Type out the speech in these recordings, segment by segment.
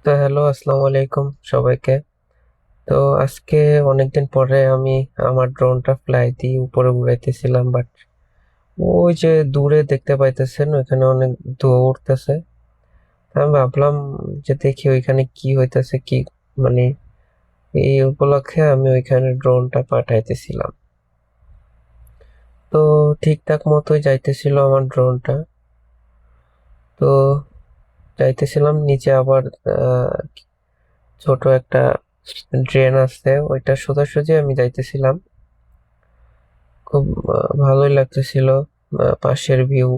তো হ্যালো, আসসালামু আলাইকুম সবাইকে। তো আজকে অনেকদিন পরে আমি আমার ড্রোনটা ফ্লাই দিয়ে উপরে উড়াইতেছিলাম, বাট ওই যে দূরে দেখতে পাইতেছেন ওইখানে অনেক ধোঁয়া উঠতেছে। আমি ভাবলাম যে দেখি ওইখানে কি হইতেছে, কি মানে এই উপলক্ষে আমি ওইখানে ড্রোনটা পাঠাইতেছিলাম। তো ঠিকঠাক মতোই যাইতেছিল আমার ড্রোনটা। তো যাইতেছিলাম নিচে, আবার আহ, ছোট একটা ড্রেন আছে, ওইটা সোজাসুজি আমি যাইতেছিলাম। খুব ভালোই লাগতেছিল পাশের ভিউ।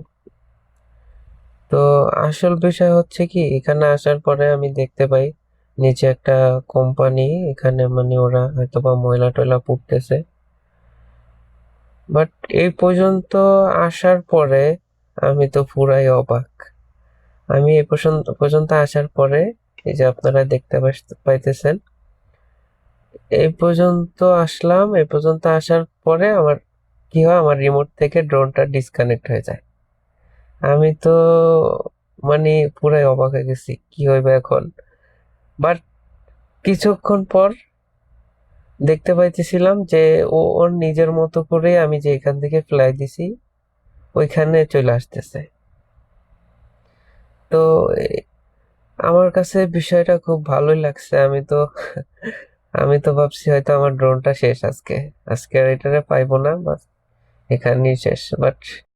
তো আসল বিষয় হচ্ছে কি, এখানে আসার পরে আমি দেখতে পাই নিচে একটা কোম্পানি, এখানে মানে ওরা হয়তোবা ময়লা টয়লা পুড়তেছে। বাট এই পর্যন্ত আসার পরে আমি তো পুরাই অবাক। আমি এই পর্যন্ত আসার পরে, এই যে আপনারা দেখতে পাইতেছেন, এই পর্যন্ত আসলাম। এই পর্যন্ত আসার পরে আমার কি হয়, আমার রিমোট থেকে ড্রোনটা ডিসকানেক্ট হয়ে যায়। আমি তো মানে পুরাই অবাক হয়ে গেছি কি হইবে এখন। বাট কিছুক্ষণ পর দেখতে পাইতেছিলাম যে ওর নিজের মতো করে আমি যে এখান থেকে ফ্লাই দিছি ওইখানে চলে আসতেছে। তো এ- আমার কাছে বিষয়টা খুব ভালোই লাগছে। আমি তো ভাবছি হয়তো আমার ড্রোনটা শেষ আজকে। আজকে আর এটারে পাইবো না, বাস এখানেই শেষ। বাট